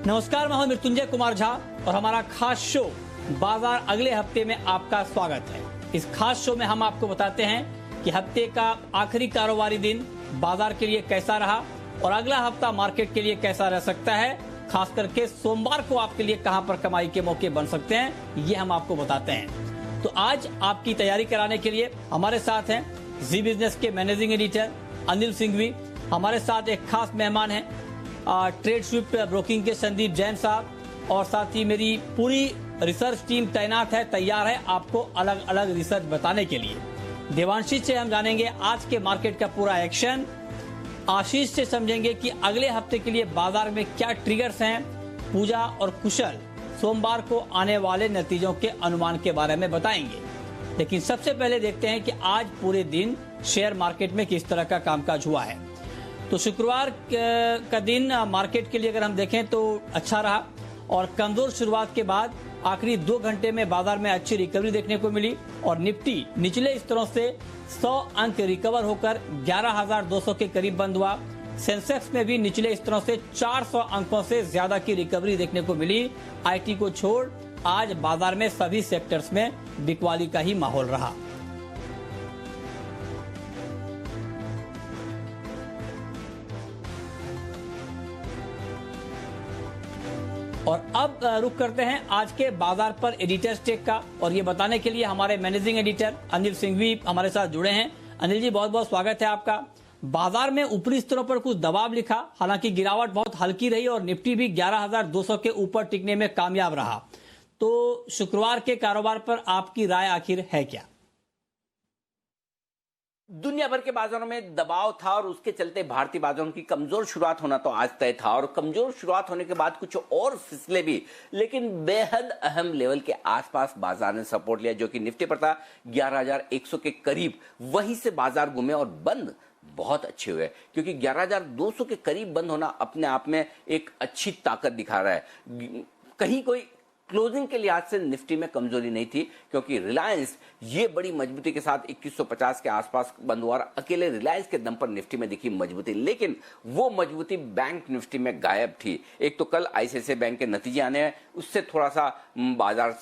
नमस्कार, मैं हूं मृत्युंजय कुमार झा और हमारा खास शो बाजार अगले हफ्ते में आपका स्वागत है। इस खास शो में हम आपको बताते हैं कि हफ्ते का आखिरी कारोबारी दिन बाजार के लिए कैसा रहा और अगला हफ्ता मार्केट के लिए कैसा रह सकता है। खास करके सोमवार को आपके लिए कहां पर कमाई के मौके बन सकते हैं, ये हम आपको बताते हैं। तो आज आपकी तैयारी कराने के लिए हमारे साथ हैं जी बिजनेस के मैनेजिंग एडिटर अनिल सिंघवी। हमारे साथ एक खास मेहमान है ट्रेड स्विफ्ट ब्रोकिंग के संदीप जैन साहब, और साथ ही मेरी पूरी रिसर्च टीम तैनात है, तैयार है आपको अलग अलग रिसर्च बताने के लिए। देवांशी से हम जानेंगे आज के मार्केट का पूरा एक्शन, आशीष से समझेंगे कि अगले हफ्ते के लिए बाजार में क्या ट्रिगर्स हैं, पूजा और कुशल सोमवार को आने वाले नतीजों के अनुमान के बारे में बताएंगे। लेकिन सबसे पहले देखते हैं कि आज पूरे दिन शेयर मार्केट में किस तरह का कामकाज हुआ है। तो शुक्रवार का दिन मार्केट के लिए अगर हम देखें तो अच्छा रहा और कमजोर शुरुआत के बाद आखिरी 2 घंटे में बाजार में अच्छी रिकवरी देखने को मिली और निफ्टी निचले स्तरों से 100 अंक रिकवर होकर 11,200 के करीब बंद हुआ। सेंसेक्स में भी निचले स्तरों से 400 अंकों से ज्यादा की रिकवरी देखने को मिली। आईटी को छोड़ आज बाजार में सभी सेक्टर्स में बिकवाली का ही माहौल रहा। और अब रुक करते हैं आज के बाजार पर एडिटर स्टेक का, और ये बताने के लिए हमारे मैनेजिंग एडिटर अनिल सिंघवी हमारे साथ जुड़े हैं। अनिल जी, बहुत बहुत स्वागत है आपका। बाजार में ऊपरी स्तरों पर कुछ दबाव लिखा, हालांकि गिरावट बहुत हल्की रही और निफ्टी भी 11,200 के ऊपर टिकने में कामयाब रहा। तो शुक्रवार के कारोबार पर आपकी राय आखिर है क्या? दुनिया भर के बाजारों में दबाव था और उसके चलते भारतीय बाजारों की कमजोर शुरुआत होना तो आज तय था, और कमजोर शुरुआत होने के बाद कुछ और फिसले भी, लेकिन बेहद अहम लेवल के आसपास बाजार ने सपोर्ट लिया, जो कि निफ्टी पर था 11,100 के करीब। वहीं से बाजार घूमे और बंद बहुत अच्छे हुए, क्योंकि 11,200 के करीब बंद होना अपने आप में एक अच्छी ताकत दिखा रहा है। कहीं कोई क्लोजिंग के लिहाज से निफ्टी में कमजोरी नहीं थी, क्योंकि रिलायंस ये बड़ी मजबूती के साथ 2150 के आसपास बंद हुआ और अकेले रिलायंस के दम पर निफ्टी में दिखी मजबूती, लेकिन वो मजबूती बैंक निफ्टी में गायब थी। एक तो कल आईसीआईसीआई बैंक के नतीजे आने हैं, उससे थोड़ा सा बाजार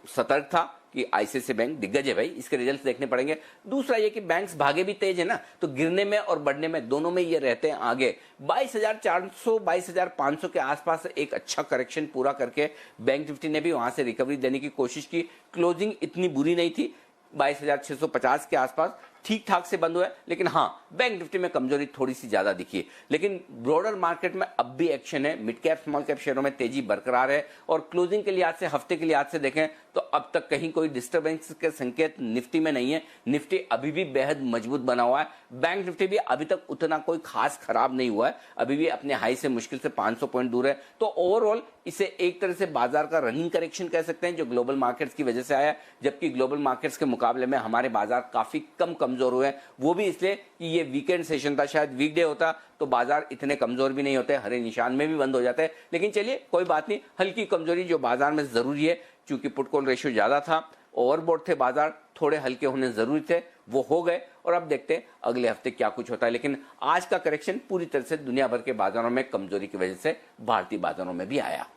सतर्क था कि आईसीआईसीआई बैंक दिग्गज है भाई, इसके रिजल्ट्स देखने पड़ेंगे। दूसरा ये कि बैंक्स भागे भी तेज है ना, तो गिरने में और बढ़ने में दोनों में ये रहते हैं आगे। 22,400 22,500 के आसपास एक अच्छा करेक्शन पूरा करके बैंक निफ्टी ने भी वहां से रिकवरी देने की कोशिश की। क्लोजिंग इतनी बुरी नहीं थी, 22,650 के आसपास ठीक ठाक से बंद हुआ है, लेकिन हाँ बैंक निफ्टी में कमजोरी थोड़ी सी ज्यादा दिखी। लेकिन ब्रॉडर मार्केट में अब भी एक्शन है, मिड कैप स्मॉल कैप शेयरों में तेजी बरकरार है, और क्लोजिंग के लिहाज से हफ्ते के लिहाज से देखें तो अब तक कहीं कोई डिस्टर्बेंस के संकेत निफ्टी में नहीं है। निफ्टी अभी भी बेहद मजबूत बना हुआ है। बैंक निफ्टी भी अभी तक उतना कोई खास खराब नहीं हुआ है, अभी भी अपने हाई से मुश्किल से 500 पॉइंट दूर है। तो ओवरऑल इसे एक तरह से बाजार का रनिंग करेक्शन कह सकते हैं, जो ग्लोबल मार्केट्स की वजह से आया, जबकि ग्लोबल मार्केट्स के मुकाबले में हमारे बाजार काफी कम कमजोर हुए। वो भी इसलिए कि ये वीकेंड सेशन था, शायद वीकडे होता तो बाजार इतने कमजोर भी नहीं होते, हरे निशान में भी बंद हो जाते हैं। लेकिन चलिए कोई बात नहीं, हल्की कमजोरी जो बाजार में जरूरी है, क्योंकि पुट कॉल रेशियो ज्यादा था, ओवरबॉट थे बाजार, थोड़े हल्के होने जरूरी थे, वो हो गए। और अब देखते हैं अगले हफ्ते क्या कुछ होता है। लेकिन आज का करेक्शन पूरी तरह से दुनिया भर के बाजारों में कमजोरी की वजह से भारतीय बाजारों में भी आया।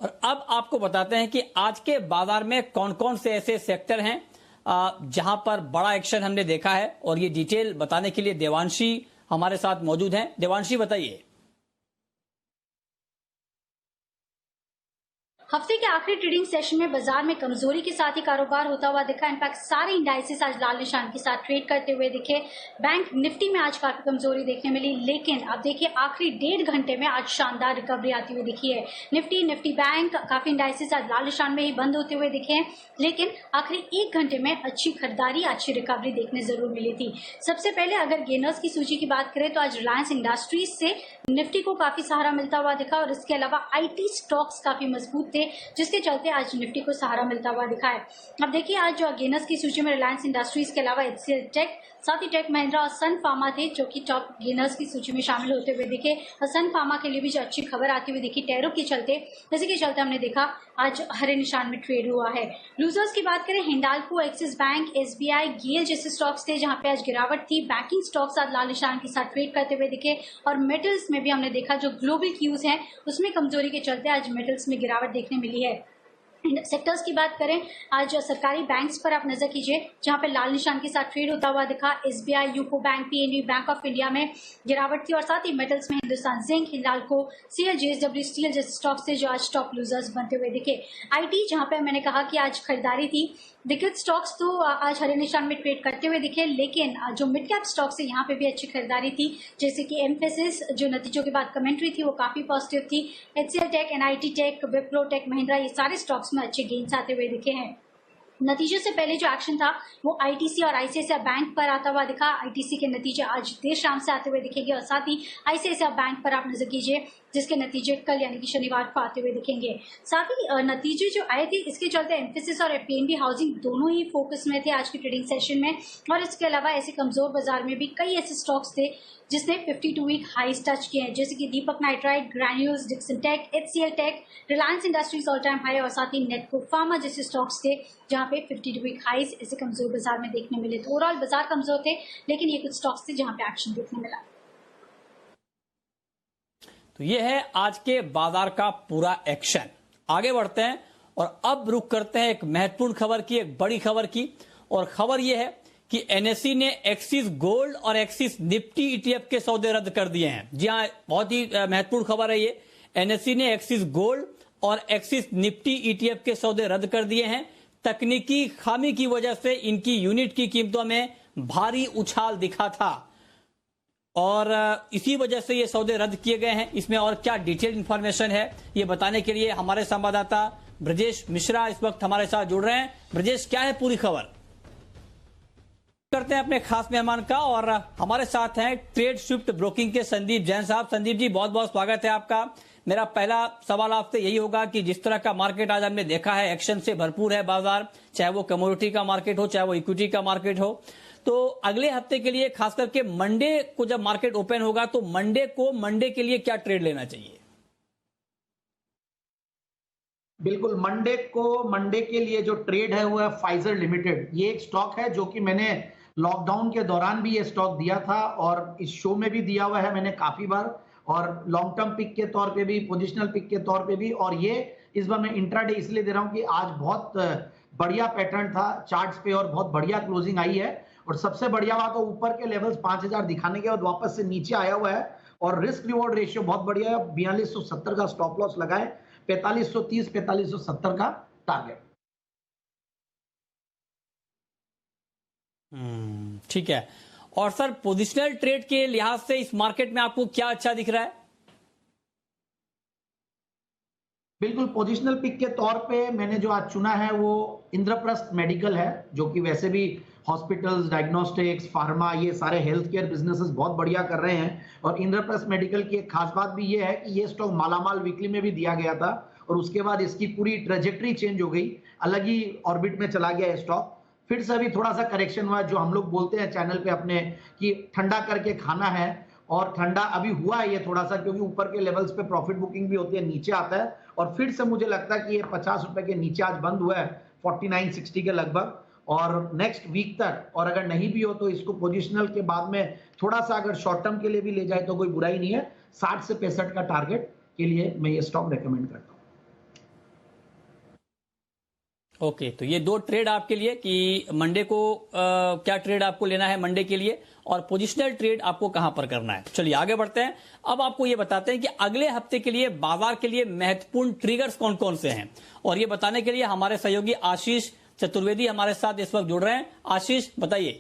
और अब आपको बताते हैं कि आज के बाजार में कौन कौन से ऐसे सेक्टर हैं जहां पर बड़ा एक्शन हमने देखा है, और ये डिटेल बताने के लिए देवांशी हमारे साथ मौजूद हैं। देवांशी, बताइए। हफ्ते के आखिरी ट्रेडिंग सेशन में बाजार में कमजोरी के साथ ही कारोबार होता हुआ दिखा। इनफैक्ट सारे इंडाइसेस आज लाल निशान के साथ ट्रेड करते हुए दिखे। बैंक निफ्टी में आज काफी कमजोरी देखने मिली, लेकिन अब देखिए आखिरी 1.5 घंटे में आज शानदार रिकवरी आती हुई दिखी है। निफ्टी बैंक काफी इंडाइसेस आज लाल निशान में ही बंद होते हुए दिखे हैं, लेकिन आखिरी 1 घंटे में अच्छी खरीदारी, अच्छी रिकवरी देखने जरूर मिली थी। सबसे पहले अगर गेनर्स की सूची की बात करें तो आज रिलायंस इंडस्ट्रीज से निफ्टी को काफी सहारा मिलता हुआ दिखा, और इसके अलावा आईटी स्टॉक्स काफी मजबूत थे, जिसके चलते आज निफ्टी को सहारा मिलता हुआ दिखा है। अब देखिए आज जो गेनर्स की सूची में रिलायंस इंडस्ट्रीज के अलावा एचसीएल टेक, साथ ही टेक महिंद्रा और सन फार्मा थे जो कि टॉप गेनर्स की सूची में शामिल होते हुए दिखे। और सन फार्मा के लिए भी जो अच्छी खबर आती हुई दिखी टैरिफ के चलते, जैसे के चलते हमने देखा आज हरे निशान में ट्रेड हुआ है। लूजर्स की बात करें, हिंडाल्को, एक्सिस बैंक, एसबीआई, गेल जैसे स्टॉक्स थे जहां पे आज गिरावट थी। बैंकिंग स्टॉक्स आज लाल निशान के साथ ट्रेड करते हुए दिखे। और मेटल्स में भी हमने देखा जो ग्लोबल क्यूज हैं उसमें कमजोरी के चलते आज मेटल्स में गिरावट देखने मिली है। सेक्टर्स की बात करें, आज सरकारी बैंक्स पर आप नजर कीजिए जहां पे लाल निशान के साथ ट्रेड होता हुआ दिखा। SBI, UCO Bank, PNB, Bank of India में गिरावट थी। और साथ ही मेटल्स में Hindustan Zinc, Hindalco, CL, JSW Steel जैसे स्टॉक्स थे जो आज टॉप लूजर्स बनते हुए दिखे। आईटी जहां पे मैंने कहा कि आज खरीदारी थी, दिग्गज स्टॉक्स तो आज हरे निशान में ट्रेड करते हुए दिखे, लेकिन जो मिड कैप स्टॉक्स है यहाँ पे भी अच्छी खरीदारी थी, जैसे कि एम्फेसिस जो नतीजों के बाद कमेंट्री थी वो काफी पॉजिटिव थी। HCL Tech, NIT Tech, Wipro Tech Mahindra, ये सारे स्टॉक्स में अच्छे गेन्स आते हुए दिखे हैं। नतीजे से पहले जो एक्शन था वो आईटीसी और आईसीआईसीआई बैंक पर आता हुआ दिखा। आईटीसी के नतीजे आज देर शाम से आते हुए दिखेंगे और साथ ही आईसीआईसीआई बैंक पर आप नजर कीजिए जिसके नतीजे कल यानी कि शनिवार को आते हुए दिखेंगे। साथ ही नतीजे जो आए थे इसके चलते एम्फेसिस और पीएनबी हाउसिंग दोनों ही फोकस में थे आज की ट्रेडिंग सेशन में। और इसके अलावा ऐसे कमजोर बाजार में भी कई ऐसे स्टॉक्स थे जिसने 52 वीक हाईज टच किए हैं, जैसे कि Deepak nitrite, Granules, Dixon tech, HCL tech, Reliance industries all time high और साथ ही नेटको फार्मा जैसे स्टॉक्स थे जहां पे 52 वीक हाईज ऐसे कमजोर बाजार में देखने मिले। तो ओवरऑल बाजार कमजोर थे, लेकिन ये कुछ स्टॉक्स थे जहां पे एक्शन देखने मिला। तो ये है आज के बाजार का पूरा एक्शन। आगे बढ़ते हैं और अब रुक करते हैं एक महत्वपूर्ण खबर की, एक बड़ी खबर की। और खबर यह है कि एनएसई ने एक्सिस गोल्ड और एक्सिस निफ्टी ईटीएफ के सौदे रद्द कर दिए हैं। जी हां, बहुत ही महत्वपूर्ण खबर है ये। एनएसई ने एक्सिस गोल्ड और एक्सिस निफ्टी ईटीएफ के सौदे रद्द कर दिए हैं। तकनीकी खामी की वजह से इनकी यूनिट की कीमतों में भारी उछाल दिखा था और इसी वजह से ये सौदे रद्द किए गए हैं। इसमें और क्या डिटेल इंफॉर्मेशन है ये बताने के लिए हमारे संवाददाता ब्रजेश मिश्रा इस वक्त हमारे साथ जुड़ रहे हैं। ब्रजेश, क्या है पूरी खबर? करते हैं अपने खास मेहमान का और हमारे साथ हैं ट्रेड स्विफ्ट ब्रोकिंग के संदीप जैन साहब। संदीप जी, बहुत बहुत स्वागत है आपका। मेरा पहला सवाल आपसे यही होगा कि जिस तरह का मार्केट आज हमने देखा है, एक्शन से भरपूर है बाजार, चाहे वो कमोडिटी का मार्केट हो चाहे वो इक्विटी का मार्केट हो, तो अगले हफ्ते के लिए खास करके मंडे को जब मार्केट ओपन होगा तो मंडे के लिए क्या ट्रेड लेना चाहिए? बिल्कुल, मंडे के लिए जो ट्रेड है वो है फाइजर लिमिटेड। ये एक स्टॉक है जो कि मैंने लॉकडाउन के दौरान भी ये स्टॉक दिया था और इस शो में भी दिया हुआ है मैंने काफी बार, और लॉन्ग टर्म पिक के तौर पे भी, पोजिशनल पिक के तौर पे भी। और ये इस बार मैं इंट्राडे इसलिए दे रहा हूं कि आज बहुत बढ़िया पैटर्न था चार्ट्स पे और बहुत बढ़िया क्लोजिंग आई है। और सबसे बढ़िया बात है ऊपर के लेवल्स 5000 दिखाने के बाद वापस से नीचे आया हुआ है और रिस्क रिवॉर्ड रेशियो बहुत बढ़िया है। 4270 का स्टॉप लॉस लगा है, 4530 4570 का टारगेट। ठीक है। और सर, पोजिशनल ट्रेड के लिहाज से इस मार्केट में आपको क्या अच्छा दिख रहा है? बिल्कुल, पोजिशनल पिक के तौर पे मैंने जो आज चुना है वो इंद्रप्रस्थ मेडिकल है, जो कि वैसे भी हॉस्पिटल्स, डायग्नोस्टिक्स, फार्मा, ये सारे हेल्थ केयर बिजनेसेस बहुत बढ़िया कर रहे हैं। और इंद्रप्रस्थ मेडिकल की एक खास बात भी ये है कि ये स्टॉक मालामाल वीकली में भी दिया गया था और उसके बाद इसकी पूरी ट्रेजेक्ट्री चेंज हो गई, अलग ही ऑर्बिट में चला गया स्टॉक। फिर से अभी थोड़ा सा करेक्शन हुआ, जो हम लोग बोलते हैं चैनल पे अपने कि ठंडा करके खाना है, और ठंडा अभी हुआ है ये थोड़ा सा, क्योंकि ऊपर के लेवल्स पे प्रॉफिट बुकिंग भी होती है, नीचे आता है और फिर से मुझे लगता है कि ये 50 रुपए के नीचे आज बंद हुआ है 4960 के लगभग। और नेक्स्ट वीक तक, और अगर नहीं भी हो तो इसको पोजिशनल के बाद में थोड़ा सा अगर शॉर्ट टर्म के लिए भी ले जाए तो कोई बुराई नहीं है। 60 से 65 का टारगेट के लिए मैं ये स्टॉक रेकमेंड करता हूँ। ओके, तो ये दो ट्रेड आपके लिए कि मंडे को क्या ट्रेड आपको लेना है मंडे के लिए, और पोजिशनल ट्रेड आपको कहां पर करना है। चलिए आगे बढ़ते हैं। अब आपको ये बताते हैं कि अगले हफ्ते के लिए बाजार के लिए महत्वपूर्ण ट्रिगर्स कौन कौन से हैं, और ये बताने के लिए हमारे सहयोगी आशीष चतुर्वेदी हमारे साथ इस वक्त जुड़ रहे हैं। आशीष, बताइए।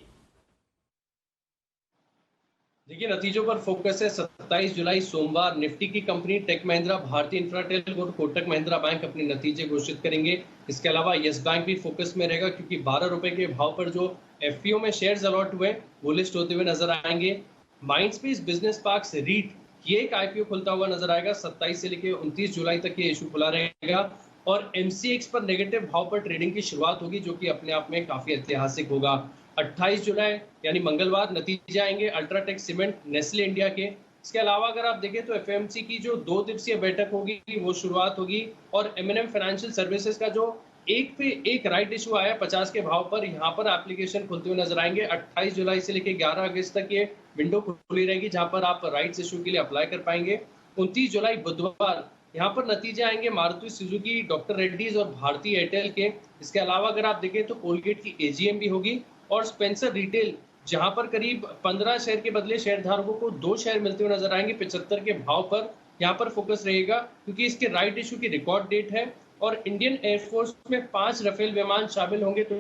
देखिए, नतीजों पर फोकस है। 27 जुलाई सोमवार निफ्टी की कंपनी टेक महिंद्रा, भारतीय इंफ्राटेल और कोटक महिंद्रा बैंक अपने नतीजे घोषित करेंगे। इसके अलावा येस बैंक भी फोकस में रहेगा, क्योंकि 12 रुपए के भाव पर जो एफपीओ में शेयर्स अलॉट हुए वो लिस्ट होते हुए नजर आएंगे। माइंडस्पेस बिजनेस पार्क्स रीट ये एक आईपीओ खुलता हुआ नजर आएगा। 27 से लेकर 29 जुलाई तक ये इशू खुला रहेगा। और एमसीएक्स पर नेगेटिव भाव पर ट्रेडिंग की शुरुआत होगी, जो कि अपने आप में काफी ऐतिहासिक होगा। 28 जुलाई यानी मंगलवार नतीजे आएंगे अल्ट्राटेक सीमेंट, नेस्ले इंडिया के। इसके अलावा अगर आप देखें तो एफएमसी की जो 2 दिवसीय बैठक होगी वो शुरुआत होगी, और एमएनएम फाइनेंशियल सर्विसेज का जो एक पे एक राइट इशू आया 50 के भाव पर, यहाँ पर एप्लीकेशन खुलते हुए नजर आएंगे। 28 जुलाई से लेकर 11 अगस्त तक ये विंडो खुली रहेगी जहां पर आप राइट्स इशू के लिए अप्लाई कर पाएंगे। 29 जुलाई बुधवार यहाँ पर नतीजे आएंगे मारुति सुजुकी, डॉक्टर रेड्डीज और भारतीय एयरटेल के। इसके अलावा अगर आप देखें तो कोलगेट की एजीएम भी होगी, और स्पेंसर रिटेल जहां पर करीब 15 शेयर के बदले शेयर धारकों को 2 शेयर मिलते हुए नजर आएंगे 75 के भाव पर। यहाँ पर फोकस रहेगा क्योंकि इसके राइट इशू की रिकॉर्ड डेट है, और इंडियन एयरफोर्स में 5 राफेल विमान शामिल होंगे तो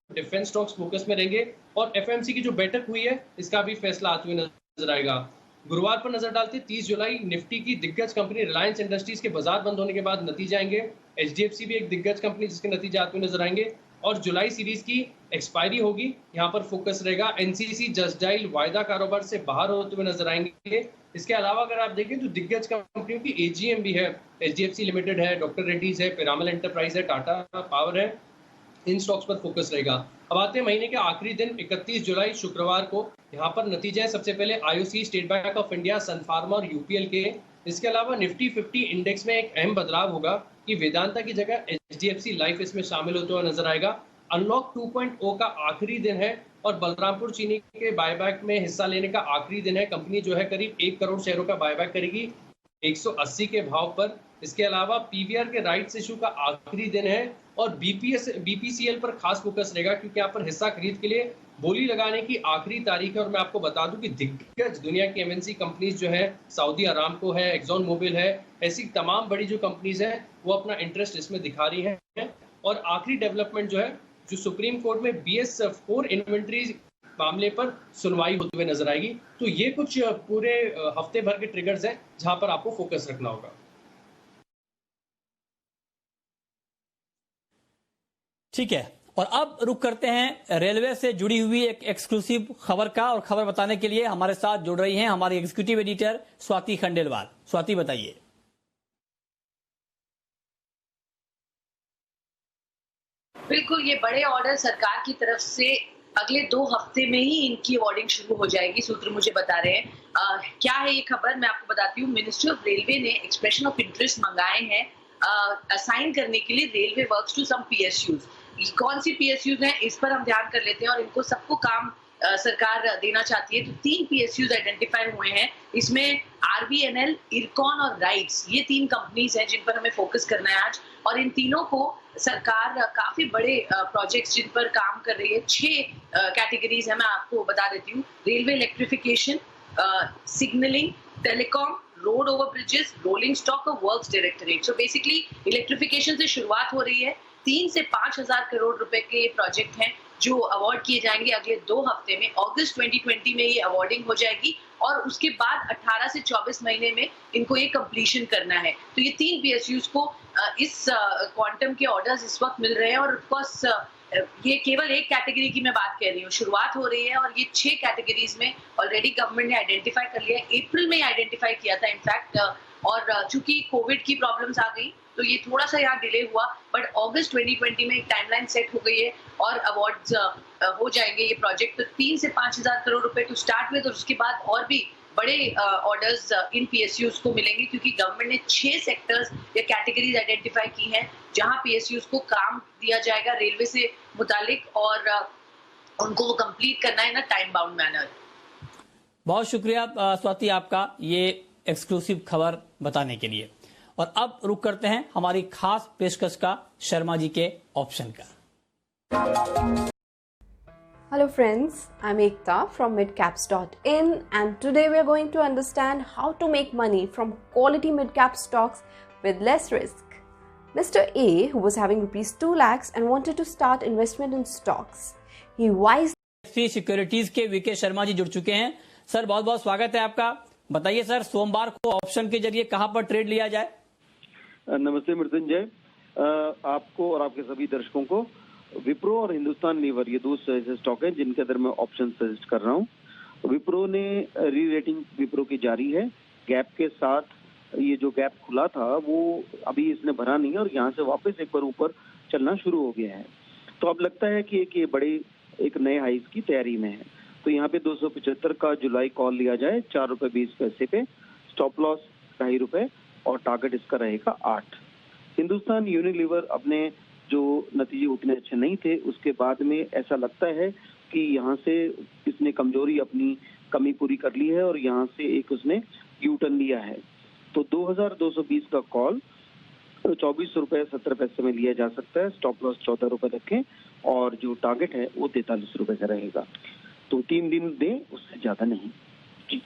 डिफेंस स्टॉक्स फोकस में रहेंगे। और एफएमसी की जो बैठक हुई है इसका भी फैसला आते हुए नजर आएगा। गुरुवार पर नजर डालते 30 जुलाई निफ्टी की दिग्गज कंपनी रिलायंस इंडस्ट्रीज के बाजार बंद होने के बाद नतीजे आएंगे। एचडीएफसी भी एक दिग्गज कंपनी जिसके नतीजे आते हुए नजर आएंगे, और जुलाई सीरीज की एक्सपायरी होगी, यहाँ पर फोकस रहेगा। एनसीसी, जस्ट डायल वायदा कारोबार से बाहर होते हुए नजर आएंगे। इसके अलावा अगर आप देखें तो दिग्गज कंपनियों की एजीएम भी है, एचडीएफसी लिमिटेड है, डॉक्टर रेड्डीज है, पिरामल एंटरप्राइज है, टाटा पावर है, इन स्टॉक्स पर फोकस रहेगा। अब आते हैं महीने के आखिरी दिन 31 जुलाई शुक्रवार को, यहाँ पर नतीजे हैं सबसे पहले IOC, State Bank of India, Sun Pharma और यूपीएल के। इसके अलावा निफ्टी 50 इंडेक्स में एक अहम बदलाव होगा कि वेदांता की जगह एचडीएफसी लाइफ इसमें शामिल होते हुए नजर आएगा। अनलॉक 2.0 का आखिरी दिन है, और बलरामपुर चीनी के बायबैक में हिस्सा लेने का आखिरी दिन है। कंपनी जो है करीब 1 करोड़ शेयरों का बायबैक करेगी 180 के भाव पर। इसके अलावा पीवीआर के राइट्स इशू का आखिरी दिन है, और बीपीसीएल पर खास फोकस रहेगा क्योंकि यहाँ पर हिस्सा खरीद के लिए बोली लगाने की आखिरी तारीख है। और मैं आपको बता दूं कि दिग्गज दुनिया की एमएनसी कंपनीज जो है, सऊदी अरामको है, एक्सॉन मोबिल है, ऐसी तमाम बड़ी जो कंपनीज हैं वो अपना इंटरेस्ट इसमें दिखा रही हैं। और आखिरी डेवलपमेंट जो है, जो सुप्रीम कोर्ट में BS4 इन्वेंट्री मामले पर सुनवाई होते हुए नजर आएगी। तो ये कुछ पूरे हफ्ते भर के ट्रिगर्स हैं जहां पर आपको फोकस रखना होगा। ठीक है, और अब रुक करते हैं रेलवे से जुड़ी हुई एक एक्सक्लूसिव खबर का, और खबर बताने के लिए हमारे साथ जुड़ रही हैं हमारी एग्जीक्यूटिव एडिटर स्वाति खंडेलवाल। स्वाति, बताइए। बिल्कुल, ये बड़े ऑर्डर सरकार की तरफ से अगले 2 हफ्ते में ही इनकी अवार्डिंग शुरू हो जाएगी, सूत्र मुझे बता रहे हैं। क्या है ये खबर, मैं आपको बताती हूँ। मिनिस्ट्री ऑफ रेलवे ने एक्सप्रेशन ऑफ इंटरेस्ट मंगाए हैं असाइन करने के लिए railway works to some PSUs. कौन सी पीएसयूज हैं इस पर हम ध्यान कर लेते हैं, और इनको सबको काम सरकार देना चाहती है। तो 3 पीएसयूज आइडेंटिफाई हुए हैं, इसमें आरबीएनएल, इरकॉन और राइट्स, ये 3 कंपनीज हैं जिन पर हमें फोकस करना है आज। और इन तीनों को सरकार काफी बड़े प्रोजेक्ट्स जिन पर काम कर रही है, 6 कैटेगरीज है, मैं आपको बता देती हूँ। Railway electrification, signalling, telecom, road over bridges, rolling stock और works directorate. So basically electrification से शुरुआत हो रही है। 3 से 5,000 करोड़ रुपए के प्रोजेक्ट हैं जो अवार्ड किए जाएंगे अगले 2 हफ्ते में। अगस्त 2020 में ये अवार्डिंग हो जाएगी, और उसके बाद 18 से 24 महीने में इनको ये कंप्लीशन करना है। तो ये 3 पीएसयूज को इस क्वांटम के ऑर्डर्स इस वक्त मिल रहे हैं, और ऑफकोर्स ये केवल एक कैटेगरी की मैं बात कर रही हूँ, शुरुआत हो रही है, और ये 6 कैटेगरीज में ऑलरेडी गवर्नमेंट ने आइडेंटिफाई कर लिया है। अप्रैल में आइडेंटिफाई किया था इनफैक्ट, और चूंकि कोविड की प्रॉब्लम्स आ गई तो ये थोड़ा सा यहाँ डिले हुआ, बट अगस्त 2020 में एक टाइमलाइन सेट हो गई है और अवार्ड्स हो जाएंगे ये प्रोजेक्ट। तो 3 से 5,000 करोड़ रुपए टू स्टार्ट विद, और उसके बाद और भी बड़े ऑर्डर्स इन पीएसयूज को मिलेंगे, क्योंकि गवर्नमेंट ने 6 सेक्टर्स या कैटेगरीज आइडेंटिफाई की हैं जहां पीएसयूज को काम दिया जाएगा रेलवे से मुतालिक, और उनको वो कंप्लीट करना है ना टाइम बाउंड मैनर। बहुत शुक्रिया स्वाति आपका ये एक्सक्लूसिव खबर बताने के लिए। और अब रुक करते हैं हमारी खास पेशकश का शर्मा जी के ऑप्शन का। Hello friends, I'm Ekta from midcaps.in, and today we are going to understand how to make money from quality midcap stocks with less risk. Mr. A, who was having rupees 2 lakhs and wanted to start investment in stocks, he wisely securities के VK Sharma ji जुड़ चुके हैं। Sir बहुत बहुत स्वागत है आपका। बताइए सर, सोमवार को ऑप्शन के जरिए कहां पर ट्रेड लिया जाए? नमस्ते मृत्युंजय, आपको और आपके सभी दर्शकों को विप्रो और हिंदुस्तान लीवर, ये 2 ऐसे स्टॉक हैं जिनके अंदर मैं ऑप्शन सजेस्ट कर रहा हूँ। विप्रो ने री रेटिंग विप्रो की जारी है, गैप के साथ ये जो गैप खुला था वो अभी इसने भरा नहीं है, और यहाँ से वापस एक बार ऊपर चलना शुरू हो गया है। तो अब लगता है कि एक ये बड़ी एक नए हाइस की तैयारी में है। तो यहाँ पे 275 का जुलाई कॉल लिया जाए 4 रुपए 20 पैसे पे, स्टॉप लॉस 2.5 रुपए और टारगेट इसका रहेगा 8। हिंदुस्तान यूनिलीवर अपने जो नतीजे उतने अच्छे नहीं थे उसके बाद में ऐसा लगता है कि यहाँ से इसने कमजोरी अपनी कमी पूरी कर ली है और यहाँ से एक उसने यू टर्न लिया है। तो 2220 का कॉल 24 रुपए 70 पैसे में लिया जा सकता है, स्टॉप लॉस 14 रुपए रखें और जो टारगेट है वो 43 रुपए का रहेगा। तो 3 दिन दें, उससे ज्यादा नहीं जी।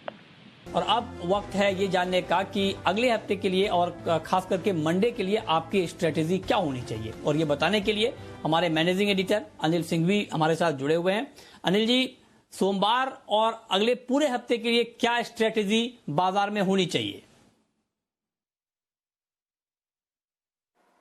और अब वक्त है ये जानने का कि अगले हफ्ते के लिए और खास करके मंडे के लिए आपकी स्ट्रेटेजी क्या होनी चाहिए, और ये बताने के लिए हमारे मैनेजिंग एडिटर अनिल सिंह भी हमारे साथ जुड़े हुए हैं। अनिल जी, सोमवार और अगले पूरे हफ्ते के लिए क्या स्ट्रेटेजी बाजार में होनी चाहिए?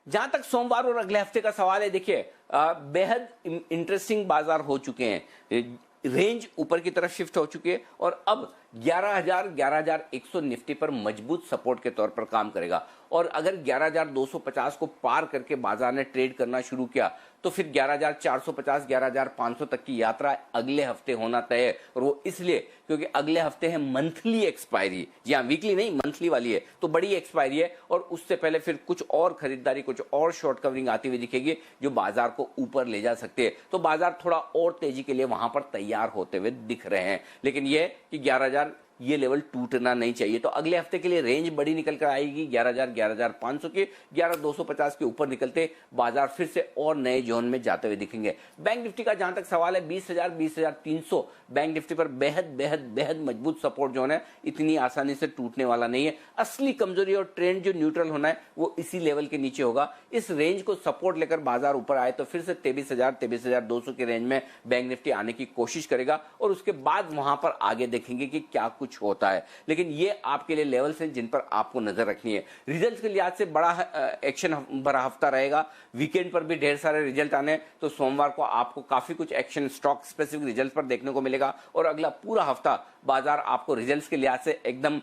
जहां तक सोमवार और अगले हफ्ते का सवाल है, देखिए बेहद इंटरेस्टिंग बाजार हो चुके हैं, रेंज ऊपर की तरफ शिफ्ट हो चुकी है और अब 11,100 निफ्टी पर मजबूत सपोर्ट के तौर पर काम करेगा। और अगर 11,250 को पार करके बाजार ने ट्रेड करना शुरू किया तो फिर 11,450 11,500 तक की यात्रा अगले हफ्ते होना तय है। और वो इसलिए क्योंकि अगले हफ्ते है मंथली एक्सपायरी, जी हाँ, वीकली नहीं मंथली वाली है, तो बड़ी एक्सपायरी है और उससे पहले फिर कुछ और खरीदारी, कुछ और शॉर्ट कवरिंग आती हुई दिखेगी जो बाजार को ऊपर ले जा सकते हैं। तो बाजार थोड़ा और तेजी के लिए वहां पर तैयार होते हुए दिख रहे हैं, लेकिन यह कि 11,000 ये लेवल टूटना नहीं चाहिए। तो अगले हफ्ते के लिए रेंज बड़ी निकल कर आएगी 11,000 11,500 के, 11,250 के ऊपर निकलते बाजार फिर से और नए जोन में जाते हुए दिखेंगे। बैंक निफ्टी का जहां तक सवाल है 20,000 20,300 बैंक निफ्टी पर बेहद मजबूत सपोर्ट जोन है, इतनी आसानी से टूटने वाला नहीं है। असली कमजोरी और ट्रेंड जो न्यूट्रल होना है वो इसी लेवल के नीचे होगा। इस रेंज को सपोर्ट लेकर बाजार ऊपर आए तो फिर से 23,000 23,200 के रेंज में बैंक निफ्टी आने की कोशिश करेगा और उसके बाद वहां पर आगे देखेंगे कि क्या कुछ होता है। लेकिन ये आपके लिए लेवल्स हैं जिन पर आपको नजर रखनी है। रिजल्ट्स के लिहाज से बड़ा एक्शन भरा हफ्ता रहेगा, वीकेंड पर भी ढेर सारे रिजल्ट आने, तो सोमवार को आपको काफी कुछ एक्शन स्टॉक स्पेसिफिक रिजल्ट पर देखने को मिलेगा और अगला पूरा हफ्ता बाजार आपको रिजल्ट्स के लिहाज से एकदम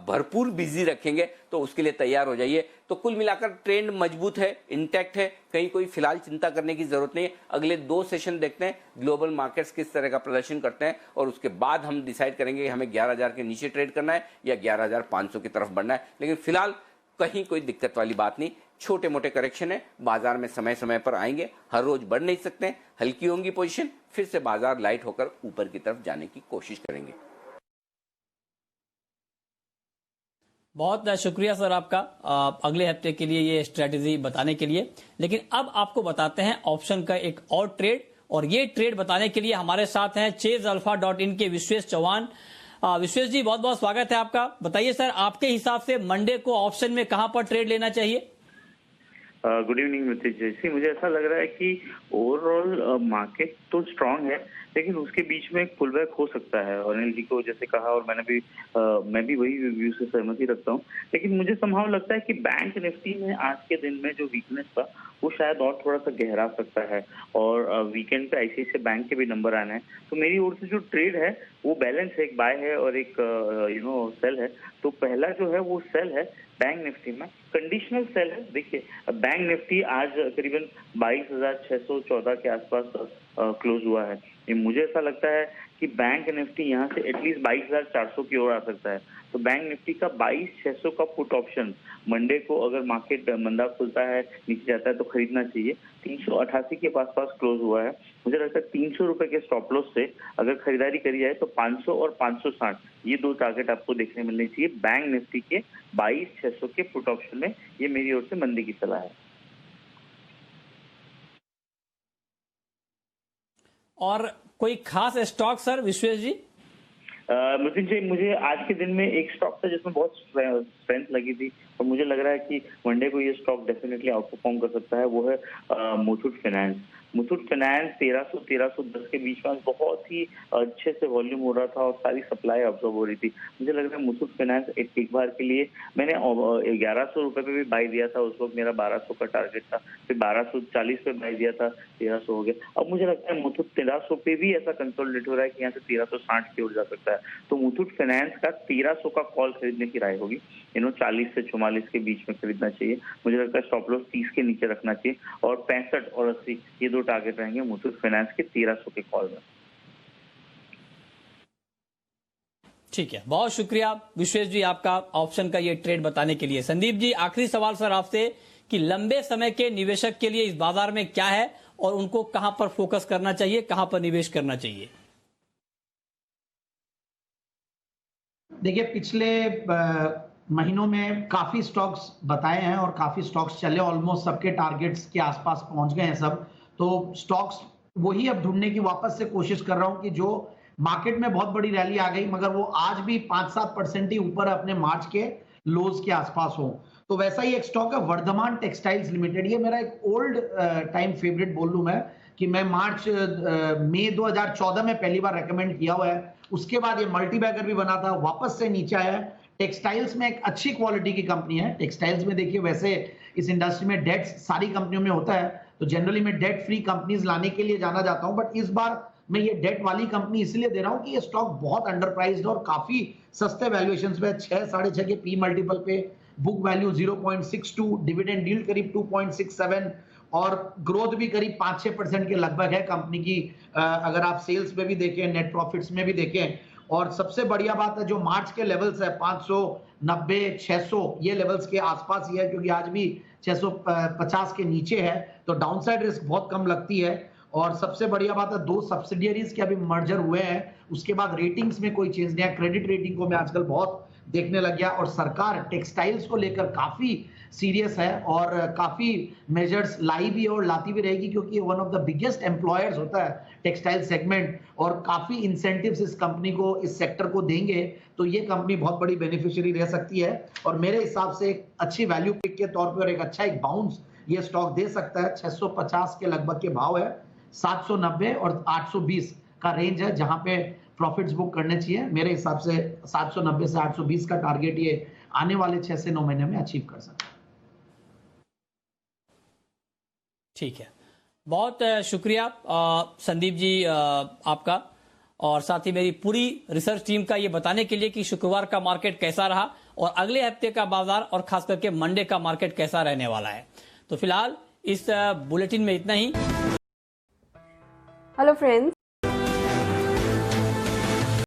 भरपूर बिजी रखेंगे, तो उसके लिए तैयार हो जाइए। तो कुल मिलाकर ट्रेंड मजबूत है, इंटैक्ट है, कहीं कोई फिलहाल चिंता करने की जरूरत नहीं है। अगले 2 सेशन देखते हैं ग्लोबल मार्केट्स किस तरह का प्रदर्शन करते हैं और उसके बाद हम डिसाइड करेंगे कि हमें 11,000 के नीचे ट्रेड करना है या 11,500 की तरफ बढ़ना है। लेकिन फिलहाल कहीं कोई दिक्कत वाली बात नहीं, छोटे मोटे करेक्शन है, बाजार में समय समय पर आएंगे, हर रोज बढ़ नहीं सकते, हल्की होंगी पोजीशन, फिर से बाजार लाइट होकर ऊपर की तरफ जाने की कोशिश करेंगे। बहुत शुक्रिया सर आपका अगले हफ्ते के लिए ये स्ट्रेटेजी बताने के लिए। लेकिन अब आपको बताते हैं ऑप्शन का एक और ट्रेड, और ये ट्रेड बताने के लिए हमारे साथ हैं ChaseAlpha.in के विश्वेश चौहान। विश्वेश जी, बहुत बहुत स्वागत है आपका। बताइए सर, आपके हिसाब से मंडे को ऑप्शन में कहां पर ट्रेड लेना चाहिए? Good evening Nitish ji. मुझे ऐसा लग रहा है कि ओवरऑल मार्केट तो स्ट्रांग है, लेकिन उसके बीच में एक पुल बैक हो सकता है। और अनिल जी को जैसे कहा और मैं भी वही व्यू से सहमति रखता हूँ। लेकिन मुझे संभव लगता है कि बैंक निफ्टी में आज के दिन में जो वीकनेस था वो शायद और थोड़ा सा गहरा सकता है और वीकेंड पे ICICI बैंक के भी नंबर आने हैं। तो मेरी ओर से जो ट्रेड है वो बैलेंस है, एक बाय है और एक सेल है। तो पहला जो है वो सेल है बैंक निफ्टी में, कंडीशनल सेल है। देखिए बैंक निफ्टी आज करीबन 22,614 के आसपास क्लोज हुआ है। ये मुझे ऐसा लगता है कि बैंक निफ्टी यहाँ से एटलीस्ट 22,400 की ओर आ सकता है। तो बैंक निफ्टी का 22,600 का पुट ऑप्शन मंडे को अगर मार्केट मंदा खुलता है, नीचे जाता है तो खरीदना चाहिए। 388 के पास क्लोज हुआ है। मुझे लगता है 300 रुपए के स्टॉप लॉस से अगर खरीदारी करी जाए तो 500 और 560 ये 2 टारगेट आपको देखने मिलने चाहिए बैंक निफ्टी के 22,600 के पुट ऑप्शन में। ये मेरी ओर से मंदी की सलाह है। और कोई खास स्टॉक सर विश्वेश जी? नितिन जी, मुझे आज के दिन में एक स्टॉक था जिसमें बहुत स्ट्रेंथ लगी थी और मुझे लग रहा है कि मंडे को ये स्टॉक डेफिनेटली आउट परफॉर्म कर सकता है। वो है मुथूट फाइनेंस। मुथूट फाइनेंस 1300-1310 के बीच में बहुत ही अच्छे से वॉल्यूम हो रहा था और सारी सप्लाई ऑब्जर्व हो रही थी। मुझे लग रहा है मुथूट फाइनेंस एक बार के लिए मैंने 1100 रुपए पे भी बाय दिया था, उस वक्त मेरा 1200 का टारगेट था, फिर 1240 पे बाय दिया था, 1300 हो गया। अब मुझे लगता है मुथूट 1300 पे भी ऐसा कंसोलिडेट हो रहा है कि यहाँ से 1360 की ओर जा सकता है। तो मुथूट फाइनेंस का 1300 का कॉल खरीदने की राय होगी। 40 से 44 के बीच में खरीदना चाहिए। मुझे लगता है स्टॉप लॉस 30 के नीचे रखना चाहिए और 65 और 80 ये 2 जो टारगेट रहेंगे मुथूट फाइनेंस के 1300 के कॉल में। ठीक है, बहुत शुक्रिया विश्वेश जी आपका ऑप्शन का ये ट्रेड बताने के लिए। संदीप जी, आखिरी सवाल सर आपसे कि लंबे समय के निवेशक के लिए इस बाजार में क्या है और उनको कहां पर फोकस करना चाहिए, कहां पर निवेश करना चाहिए? देखिए, पिछले महीनों में काफी स्टॉक्स बताए हैं और काफी स्टॉक्स चले, ऑलमोस्ट सबके टारगेट्स के आसपास पहुंच गए हैं सब। तो स्टॉक्स वही अब ढूंढने की वापस से कोशिश कर रहा हूं कि जो मार्केट में बहुत बड़ी रैली आ गई मगर वो आज भी 5-7% ही ऊपर अपने मार्च के लोज के आसपास हो। तो वैसा ही एक स्टॉक है वर्धमान टेक्सटाइल्स लिमिटेड। ये मेरा एक ओल्ड टाइम फेवरेट बोल लूं मैं कि मैं मई 2014 में पहली बार रेकमेंड किया हुआ है। उसके बाद ये मल्टीबैगर भी बना था, वापस से नीचे आया है। टेक्सटाइल्स में एक अच्छी क्वालिटी की कंपनी है। टेक्सटाइल्स में देखिए, वैसे इस इंडस्ट्री में डेट सारी कंपनियों में होता है, तो जनरली मैं डेट फ्री कंपनीज लाने के लिए जाना जाता हूं, बट इस बार मैं ये डेट वाली कंपनी इसलिए दे रहा हूं कि ये स्टॉक बहुत अंडरप्राइज्ड और काफी सस्ते वैल्यूएशंस पे, 6-6.5 के पी मल्टीपल पे, बुक वैल्यू 0.62, डिविडेंड यील्ड करीब 2.67 और ग्रोथ भी करीब 5-6% के लगभग है कंपनी की। अगर आप सेल्स में भी देखें, नेट प्रॉफिट्स में भी देखें। और सबसे बढ़िया बात है जो मार्च के लेवल्स है 590, 600 ये लेवल्स के आसपास ही है, क्योंकि आज भी 650 के नीचे है, तो डाउनसाइड रिस्क बहुत कम लगती है। और सबसे बढ़िया बात है 2 सब्सिडियरीज के अभी मर्जर हुए हैं, उसके बाद रेटिंग्स में कोई चेंज नहीं है। क्रेडिट रेटिंग को मैं आजकल बहुत देखने लग गया और सरकार टेक्सटाइल्स को लेकर काफी सीरियस है और काफी मेजर्स लाई भी और लाती भी रहेगी, क्योंकि one of the biggest employers होता है टेक्सटाइल सेगमेंट और काफी इंसेंटिव्स इस कंपनी को, इस सेक्टर को देंगे, तो ये कंपनी बहुत बड़ी बेनिफिशियरी रह सकती है। और मेरे हिसाब से एक अच्छी वैल्यू पिक के तौर पर और एक अच्छा एक बाउंस ये स्टॉक दे सकता है। 650 के लगभग के भाव है, 790 और 820 का रेंज है जहां पे प्रॉफिट्स बुक करने चाहिए। मेरे हिसाब से 790 से 820 का टारगेट ये आने वाले 6 से 9 महीने में अचीव कर सकते हैं। ठीक है, बहुत शुक्रिया संदीप जी आपका, और साथ ही मेरी पूरी रिसर्च टीम का ये बताने के लिए कि शुक्रवार का मार्केट कैसा रहा और अगले हफ्ते का बाजार और खास करके मंडे का मार्केट कैसा रहने वाला है। तो फिलहाल इस बुलेटिन में इतना ही। Hello friends,